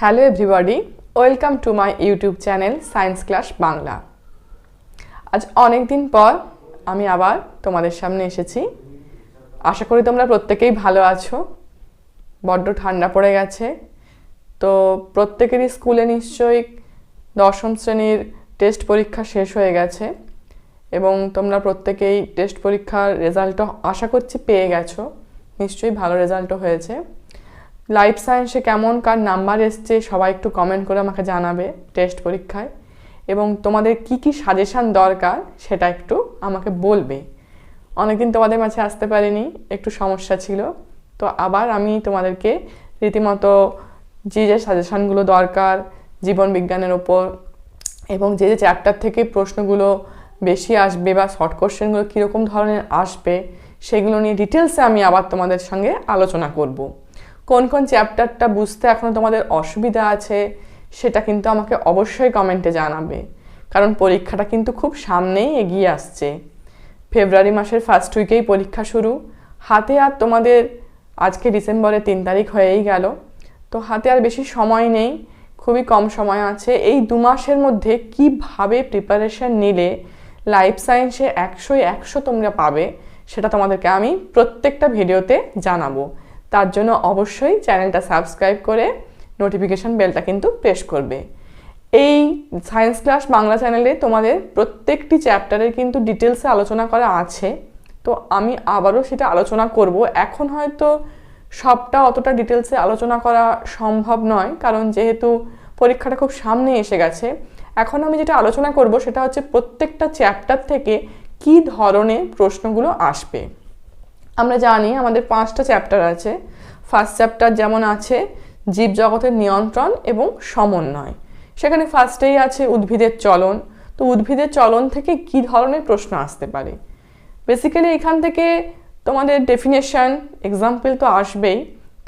Hello everybody, welcome to my YouTube channel science class Bangla. আজ অনেক দিন পর আমি আবার তোমাদের সামনে এসেছি। আশা করি তোমরা প্রত্যেকেই ভালো আছো। বড্ড ঠান্ডা পড়ে গেছে, তো প্রত্যেকেরই স্কুলে নিশ্চয়ই দশম শ্রেণীর টেস্ট পরীক্ষা শেষ হয়ে গেছে এবং তোমরা প্রত্যেকেই টেস্ট পরীক্ষার রেজাল্টও আশা করছি পেয়ে গেছো। নিশ্চয়ই ভালো রেজাল্টও হয়েছে। লাইফ সায়েন্সে কেমন কার নাম্বার এসছে সবাই একটু কমেন্ট করে আমাকে জানাবে টেস্ট পরীক্ষায়, এবং তোমাদের কি কি সাজেশান দরকার সেটা একটু আমাকে বলবে। অনেকদিন তোমাদের মাঝে আসতে পারিনি, একটু সমস্যা ছিল। তো আবার আমি তোমাদেরকে রীতিমতো যে সাজেশানগুলো দরকার জীবন বিজ্ঞানের ওপর, এবং যে চ্যাপ্টার থেকে প্রশ্নগুলো বেশি আসবে বা শর্ট কোশ্চেনগুলো কীরকম ধরনের আসবে সেগুলো নিয়ে ডিটেলসে আমি আবার তোমাদের সঙ্গে আলোচনা করব। কোন কোন চ্যাপ্টারটা বুঝতে এখনও তোমাদের অসুবিধা আছে সেটা কিন্তু আমাকে অবশ্যই কমেন্টে জানাবে, কারণ পরীক্ষাটা কিন্তু খুব সামনেই এগিয়ে আসছে। ফেব্রুয়ারি মাসের ফার্স্ট উইকেই পরীক্ষা শুরু। হাতে আর তোমাদের আজকে ডিসেম্বরের 3 তারিখ হয়েই গেল, তো হাতে আর বেশি সময় নেই, খুবই কম সময় আছে। এই 2 মাসের মধ্যে কিভাবে প্রিপারেশন নিলে লাইফ সায়েন্সে 100 তোমরা পাবে সেটা তোমাদেরকে আমি প্রত্যেকটা ভিডিওতে জানাবো। তার জন্য অবশ্যই চ্যানেলটা সাবস্ক্রাইব করে নোটিফিকেশান বেলটা কিন্তু প্রেস করবে। এই সায়েন্স ক্লাস বাংলা চ্যানেলে তোমাদের প্রত্যেকটি চ্যাপ্টারের কিন্তু ডিটেলসে আলোচনা করা আছে, তো আমি আবারও সেটা আলোচনা করব। এখন হয়তো সবটা অতটা ডিটেলসে আলোচনা করা সম্ভব নয়, কারণ যেহেতু পরীক্ষাটা খুব সামনে এসে গেছে। এখন আমি যেটা আলোচনা করব সেটা হচ্ছে প্রত্যেকটা চ্যাপ্টার থেকে কি ধরনের প্রশ্নগুলো আসবে। আমরা জানি আমাদের 5টা চ্যাপ্টার আছে। ফার্স্ট চ্যাপ্টার যেমন আছে জীবজগতের নিয়ন্ত্রণ এবং সমন্বয়, সেখানে ফার্স্টেই আছে উদ্ভিদের চলন। তো উদ্ভিদের চলন থেকে কি ধরনের প্রশ্ন আসতে পারে? বেসিক্যালি এখান থেকে তোমাদের ডেফিনেশন, এক্সাম্পল তো আসবেই,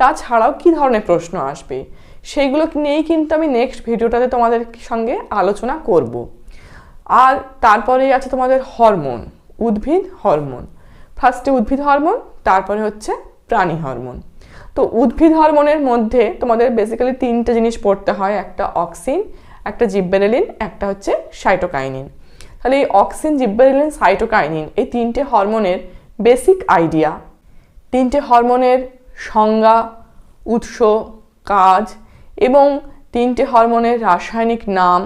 তাছাড়াও কি ধরনের প্রশ্ন আসবে সেইগুলো নিয়েই কিন্তু আমি নেক্সট ভিডিওটাতে তোমাদের সঙ্গে আলোচনা করব। আর তারপরেই আছে তোমাদের হরমোন, উদ্ভিদ হরমোন। ফার্স্টে উদ্ভিদ হরমোন, তারপরে হচ্ছে প্রাণী হরমোন। তো উদ্ভিদ হরমোনের মধ্যে তোমাদের বেসিক্যালি 3টে জিনিস পড়তে হয়, একটা অক্সিন, একটা জিব্বেরেলিন, একটা হচ্ছে সাইটোকাইনিন। তাহলে এই অক্সিন, জিব্বেরেলিন, সাইটোকাইনিন এই 3টে হরমোনের বেসিক আইডিয়া, 3টে হরমোনের সংজ্ঞা, উৎস, কাজ এবং 3টে হরমোনের রাসায়নিক নাম,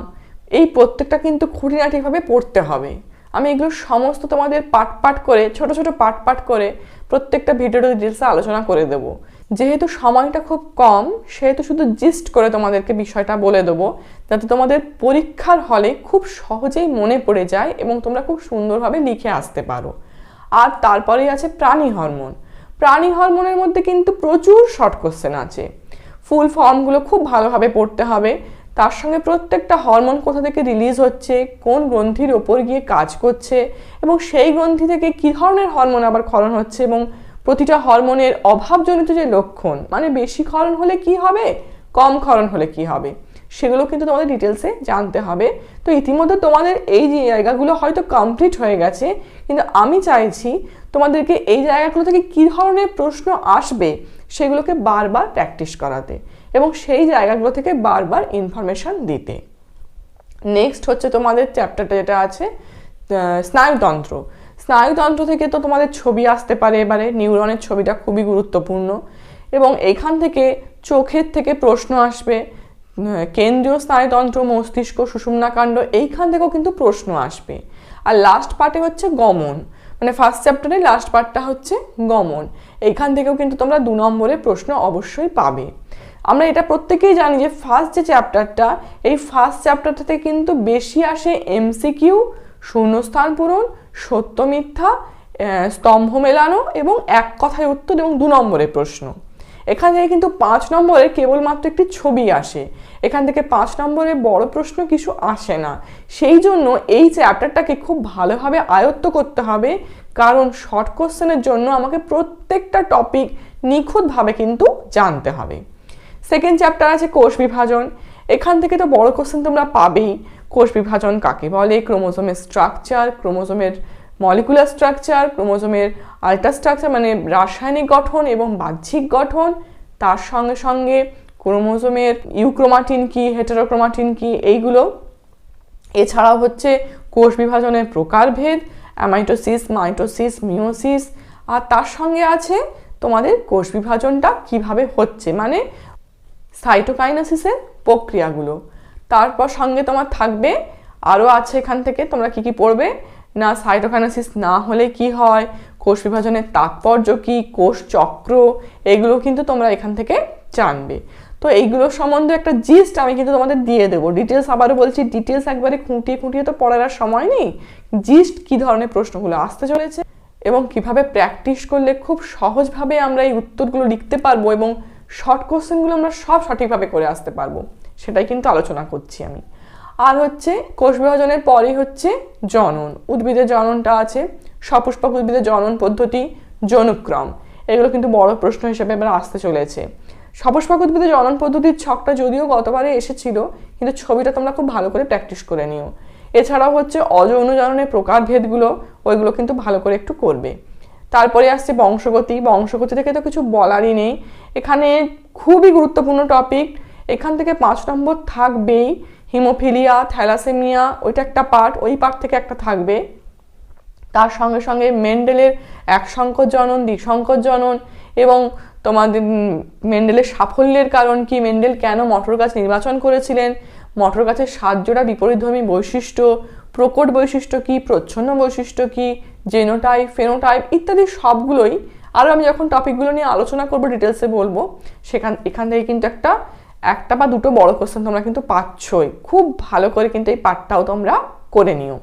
এই প্রত্যেকটা কিন্তু খুঁটিনাটিভাবে পড়তে হবে। আমি এগুলো সমস্ত তোমাদের পার্ট করে ছোট ছোট পার্ট করে প্রত্যেকটা ভিডিওতে ডিটেলসে আলোচনা করে দেবো। যেহেতু সময়টা খুব কম, সেহেতু শুধু জিস্ট করে তোমাদেরকে বিষয়টা বলে দেবো, যাতে তোমাদের পরীক্ষার হলে খুব সহজেই মনে পড়ে যায় এবং তোমরা খুব সুন্দরভাবে লিখে আসতে পারো। আর তারপরেই আছে প্রাণী হরমোন। প্রাণী হরমোনের মধ্যে কিন্তু প্রচুর শর্ট কোশ্চেন আছে। ফুল ফর্মগুলো খুব ভালোভাবে পড়তে হবে। তার সঙ্গে প্রত্যেকটা হরমোন কোথা থেকে রিলিজ হচ্ছে, কোন গ্রন্থির ওপর গিয়ে কাজ করছে, এবং সেই গ্রন্থি থেকে কী ধরনের হরমোন আবার ক্ষরণ হচ্ছে, এবং প্রতিটা হরমোনের অভাবজনিত যে লক্ষণ, মানে বেশি ক্ষরণ হলে কি হবে, কম ক্ষরণ হলে কি হবে, সেগুলো কিন্তু তোমাদের ডিটেলসে জানতে হবে। তো ইতিমধ্যে তোমাদের এই যে জায়গাগুলো হয়তো কমপ্লিট হয়ে গেছে, কিন্তু আমি চাইছি তোমাদেরকে এই জায়গাগুলো থেকে কী ধরনের প্রশ্ন আসবে সেগুলোকে বারবার প্র্যাকটিস করাতে এবং সেই জায়গাগুলো থেকে বারবার ইনফরমেশান দিতে। নেক্সট হচ্ছে তোমাদের চ্যাপ্টারটা যেটা আছে স্নায়ুতন্ত্র। স্নায়ুতন্ত্র থেকে তো তোমাদের ছবি আসতে পারে, এবারে নিউরনের ছবিটা খুবই গুরুত্বপূর্ণ, এবং এইখান থেকে চোখের থেকে প্রশ্ন আসবে। কেন্দ্রীয় স্নায়ুতন্ত্র, মস্তিষ্ক, সুষুম্নাকাণ্ড, এইখান থেকেও কিন্তু প্রশ্ন আসবে। আর লাস্ট পার্টে হচ্ছে গমন, মানে ফার্স্ট চ্যাপ্টারে লাস্ট পার্টটা হচ্ছে গমন। এইখান থেকেও কিন্তু তোমরা 2 নম্বরের প্রশ্ন অবশ্যই পাবে। আমরা এটা প্রত্যেকেই জানি যে ফার্স্ট যে চ্যাপ্টারটা, এই ফার্স্ট চ্যাপ্টারটাতে কিন্তু বেশি আসে MCQ, শূন্যস্থান পূরণ, সত্য মিথ্যা, স্তম্ভ মেলানো এবং এক কথায় উত্তর এবং 2 নম্বরের প্রশ্ন। এখান থেকে কিন্তু 5 নম্বরে কেবলমাত্র একটি ছবি আসে। এখান থেকে 5 নম্বরে বড় প্রশ্ন কিছু আসে না। সেই জন্য এই চ্যাপ্টারটাকে খুব ভালোভাবে আয়ত্ত করতে হবে, কারণ শর্ট কোশ্চেনের জন্য আমাকে প্রত্যেকটা টপিক নিখুঁতভাবে কিন্তু জানতে হবে। সেকেন্ড চ্যাপ্টার আছে কোষ বিভাজন। এখান থেকে তো বড় কোশ্চেন তোমরা পাবেই। কোষ বিভাজন কাকে বলে, ক্রোমোজোমের স্ট্রাকচার, ক্রোমোজোমের মলিকুলার স্ট্রাকচার, ক্রোমোজোমের আল্ট্রা স্ট্রাকচার মানে রাসায়নিক গঠন এবং বাহ্যিক গঠন, তার সঙ্গে সঙ্গে ক্রোমোজোমের ইউক্রোমাটিন কি, হেটেরোক্রোমাটিন কি, এইগুলো। এছাড়াও হচ্ছে কোষ বিভাজনের প্রকারভেদ, অ্যামাইটোসিস, মাইটোসিস, মিওসিস, আর তার সঙ্গে আছে তোমাদের কোষ বিভাজনটা কিভাবে হচ্ছে, মানে সাইটোকাইনেসিসের প্রক্রিয়াগুলো। তারপর সঙ্গে তোমার থাকবে আরও আছে এখান থেকে তোমরা কি কি পড়বে না, সাইটোকাইনেসিস না হলে কি হয়, কোষ বিভাজনের তাৎপর্য কি, কোষ চক্র, এগুলো কিন্তু তোমরা এখান থেকে জানবে। তো এইগুলোর সম্বন্ধে একটা জিস্ট আমি কিন্তু তোমাদের দিয়ে দেবো। ডিটেলস আবারও বলছি, ডিটেলস একবারে খুঁটিয়ে খুঁটিয়ে তো পড়ার আর সময় নেই। জিস্ট কী ধরনের প্রশ্নগুলো আসতে চলেছে এবং কিভাবে প্র্যাকটিস করলে খুব সহজভাবে আমরা এই উত্তরগুলো লিখতে পারবো এবং শর্ট কোশ্চেনগুলো আমরা সব সঠিকভাবে করে আসতে পারবো, সেটাই কিন্তু আলোচনা করছি আমি। আর হচ্ছে কোষ বিভাজনের পরেই হচ্ছে জনন, উদ্ভিদের জননটা আছে, সপুষ্পক উদ্ভিদের জনন পদ্ধতি, জনুক্রম, এগুলো কিন্তু বড় প্রশ্ন হিসেবে এবার আসতে চলেছে। সপুষ্পক উদ্ভিদের জনন পদ্ধতির ছকটা যদিও গতবারে এসেছিল, কিন্তু ছবিটা তোমরা খুব ভালো করে প্র্যাকটিস করে নিও। এছাড়াও হচ্ছে অযৌন জননের প্রকারভেদগুলো, ওইগুলো কিন্তু ভালো করে একটু করবে। তারপরে আসছে বংশগতি। বংশগতি থেকে তো কিছু বলারই নেই, এখানে খুবই গুরুত্বপূর্ণ টপিক। এখান থেকে 5 নম্বর থাকবেই। হিমোফিলিয়া, থ্যালাসেমিয়া, ওইটা একটা পার্ট, ওই পার্ট থেকে একটা থাকবে। তার সঙ্গে সঙ্গে মেন্ডেলের একসংকর জনন, দ্বিসংকর জনন, এবং তোমাদের মেন্ডেলের সাফল্যের কারণ কি, মেন্ডেল কেন মটর গাছ নির্বাচন করেছিলেন, মটর গাছের 7 জোড়া বিপরীতধর্মী বৈশিষ্ট্য, প্রকট বৈশিষ্ট্য কি, প্রচ্ছন্ন বৈশিষ্ট্য কি, জেনোটাইপ, ফেনোটাইপ ইত্যাদি সবগুলোই। আরও আমি যখন টপিকগুলো নিয়ে আলোচনা করবো, ডিটেলসে বলবো, এখান থেকে কিন্তু একটা বা দুটো বড় কোশ্চেন তোমরা কিন্তু পাচ্ছই। খুব ভালো করে কিন্তু এই পার্টটাও তোমরা করে নিও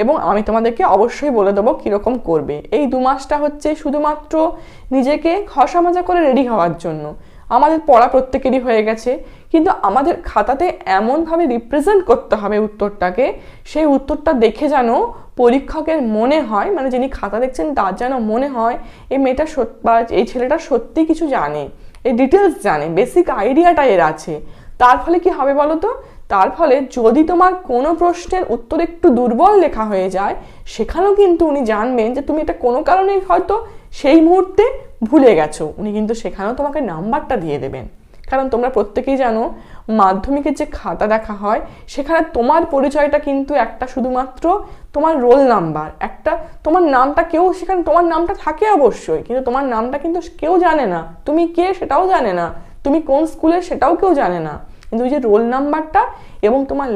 এবং আমি তোমাদেরকে অবশ্যই বলে দেবো কীরকম করবে। এই 2 মাসটা হচ্ছে শুধুমাত্র নিজেকে ঘষা মাজা করে রেডি হওয়ার জন্য। আমাদের পড়া প্রত্যেকেরই হয়ে গেছে, কিন্তু আমাদের খাতাতে এমনভাবে রিপ্রেজেন্ট করতে হবে উত্তরটাকে, সেই উত্তরটা দেখে যেন পরীক্ষকের মনে হয়, মানে যিনি খাতা দেখছেন তার যেন মনে হয় এই মেয়েটা বা এই ছেলেটা সত্যি কিছু জানে, এই ডিটেলস জানে, বেসিক আইডিয়াটা এর আছে। তার ফলে কি হবে বলো তো, তার ফলে যদি তোমার কোনো প্রশ্নের উত্তর একটু দুর্বল লেখা হয়ে যায়, সেখানেও কিন্তু উনি জানবেন যে তুমি এটা কোনো কারণে হয়তো সেই মুহূর্তে ভুলে গেছো, উনি কিন্তু সেখানেও তোমাকে নাম্বারটা দিয়ে দেবেন। কারণ তোমরা প্রত্যেকেই জানো মাধ্যমিকের যে খাতা দেখা হয়, সেখানে তোমার পরিচয়টা কিন্তু একটা শুধুমাত্র তোমার রোল নাম্বার, একটা তোমার নামটা কেউ, সেখানে তোমার নামটা থাকে অবশ্যই, কিন্তু তোমার নামটা কিন্তু কেউ জানে না, তুমি কে সেটাও জানে না, তুমি কোন স্কুলে সেটাও কেউ জানে না। কিন্তু ওই যে রোল নাম্বারটা এবং তোমার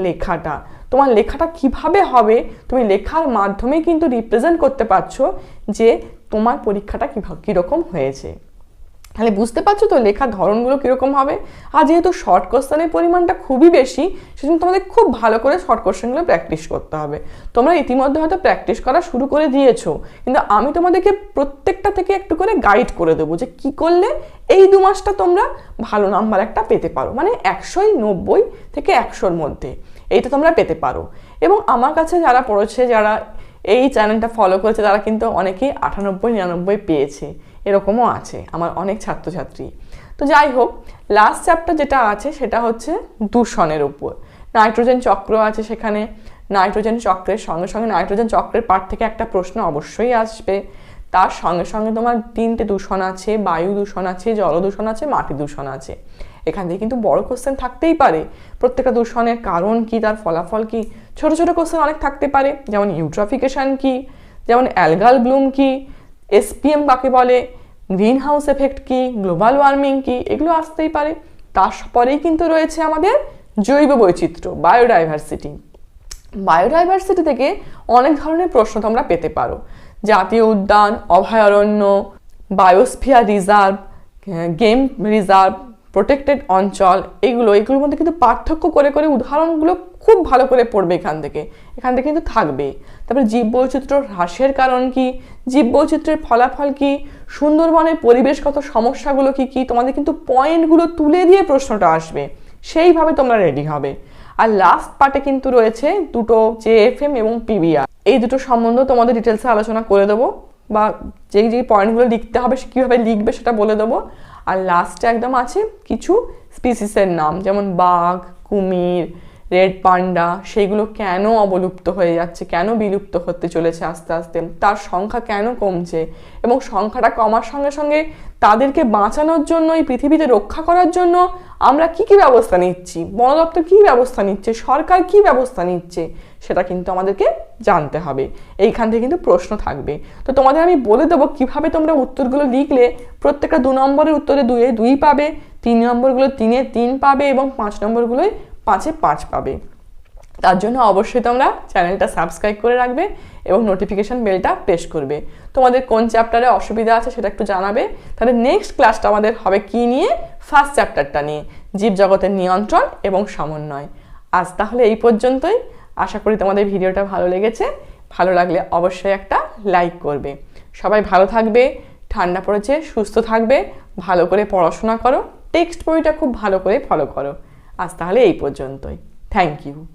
লেখাটা কিভাবে হবে, তুমি লেখার মাধ্যমে কিন্তু রিপ্রেজেন্ট করতে পারছো যে তোমার পরীক্ষাটা কীরকম হয়েছে। তাহলে বুঝতে পারছো তো লেখার ধরনগুলো কীরকম হবে। আর যেহেতু শর্ট কোশ্চেনের পরিমাণটা খুবই বেশি, সেজন্য তোমাদের খুব ভালো করে শর্ট কোশ্চেনগুলো প্র্যাকটিস করতে হবে। তোমরা ইতিমধ্যে হয়তো প্র্যাকটিস করা শুরু করে দিয়েছো, কিন্তু আমি তোমাদেরকে প্রত্যেকটা থেকে একটু করে গাইড করে দেবো যে কী করলে এই 2 মাসটা তোমরা ভালো নাম্বার একটা পেতে পারো, মানে 190 থেকে 100-র মধ্যে এইটা তোমরা পেতে পারো। এবং আমার কাছে যারা পড়েছে, যারা এই চ্যানেলটা ফলো করেছে, তারা কিন্তু অনেকেই 98-99 পেয়েছে, এরকমও আছে আমার অনেক ছাত্রছাত্রী। তো যাই হোক, লাস্ট চ্যাপ্টার যেটা আছে সেটা হচ্ছে দূষণের উপর। নাইট্রোজেন চক্র আছে, সেখানে নাইট্রোজেন চক্রের সঙ্গে সঙ্গে নাইট্রোজেন চক্রের পার্ট থেকে একটা প্রশ্ন অবশ্যই আসবে। তার সঙ্গে সঙ্গে তোমার 3টে দূষণ আছে, বায়ু দূষণ আছে, জল দূষণ আছে, মাটি দূষণ আছে। এখান থেকে কিন্তু বড় কোশ্চেন থাকতেই পারে, প্রত্যেকটা দূষণের কারণ কি, তার ফলাফল কি। ছোট ছোট কোশ্চেন অনেক থাকতে পারে, যেমন ইউট্রফিকেশন কি, যেমন অ্যালগাল ব্লুম কি, SPM কাকে বলে, গ্রিন হাউস এফেক্ট কি, গ্লোবাল ওয়ার্মিং কি, এগুলো আসতেই পারে। তারপরেই কিন্তু রয়েছে আমাদের জৈব বৈচিত্র্য, বায়োডাইভার্সিটি থেকে অনেক ধরনের প্রশ্ন তোমরা পেতে পারো। জাতীয় উদ্যান, অভয়ারণ্য, biosphere reserve, game reserve, protected অঞ্চল, এগুলোর মধ্যে কিন্তু পার্থক্য করে করে উদাহরণগুলো খুব ভালো করে পড়বে এখান থেকে কিন্তু থাকবে। তারপরে জীববৈচিত্র্য হ্রাসের কারণ কি, জীববৈচিত্র্যের ফলাফল কি, সুন্দরবনের পরিবেশগত সমস্যাগুলো কি, তোমাদের কিন্তু পয়েন্টগুলো তুলে দিয়ে প্রশ্নটা আসবে, সেইভাবে তোমরা রেডি হবে। আর লাস্ট পার্টে কিন্তু রয়েছে দুটো JFM এবং PBR, এই দুটো সম্বন্ধে তোমাদের ডিটেলসে আলোচনা করে দেবো, বা যেই পয়েন্টগুলো লিখতে হবে কীভাবে লিখবে সেটা বলে দেবো। আর লাস্টে একদম আছে কিছু স্পিসিসের নাম, যেমন বাঘ, কুমির, রেড পান্ডা, সেইগুলো কেন অবলুপ্ত হয়ে যাচ্ছে, কেন বিলুপ্ত হতে চলেছে আস্তে আস্তে, তার সংখ্যা কেন কমছে, এবং সংখ্যাটা কমার সঙ্গে সঙ্গে তাদেরকে বাঁচানোর জন্য, এই পৃথিবীতে রক্ষা করার জন্য আমরা কি কি ব্যবস্থা নিচ্ছি, বন দপ্তর কি ব্যবস্থা নিচ্ছে, সরকার কি ব্যবস্থা নিচ্ছে, সেটা কিন্তু আমাদেরকে জানতে হবে। এইখান থেকে কিন্তু প্রশ্ন থাকবে। তো তোমাদের আমি বলে দেবো কিভাবে তোমরা উত্তরগুলো লিখলে প্রত্যেকটা 2 নম্বরের উত্তরে 2-এ 2 পাবে, 3 নম্বরগুলো 3-এ 3 পাবে এবং 5 নম্বরগুলোয় 5-এ 5 পাবে। তার জন্য অবশ্যই তোমরা চ্যানেলটা সাবস্ক্রাইব করে রাখবে এবং নোটিফিকেশন বেলটা প্রেস করবে। তোমাদের কোন চ্যাপ্টারে অসুবিধা আছে সেটা একটু জানাবে। তাহলে নেক্সট ক্লাসটা আমাদের হবে কি নিয়ে, ফার্স্ট চ্যাপ্টারটা নিয়ে, জীবজগতের নিয়ন্ত্রণ এবং সমন্বয়। আজ তাহলে এই পর্যন্তই। আশা করি তোমাদের ভিডিওটা ভালো লেগেছে। ভালো লাগলে অবশ্যই একটা লাইক করবে। সবাই ভালো থাকবে, ঠান্ডা পড়েছে, সুস্থ থাকবে, ভালো করে পড়াশোনা করো, টেক্সট বইটা খুব ভালো করে ফলো করো। আজ তাহলে এই পর্যন্তই। Thank you.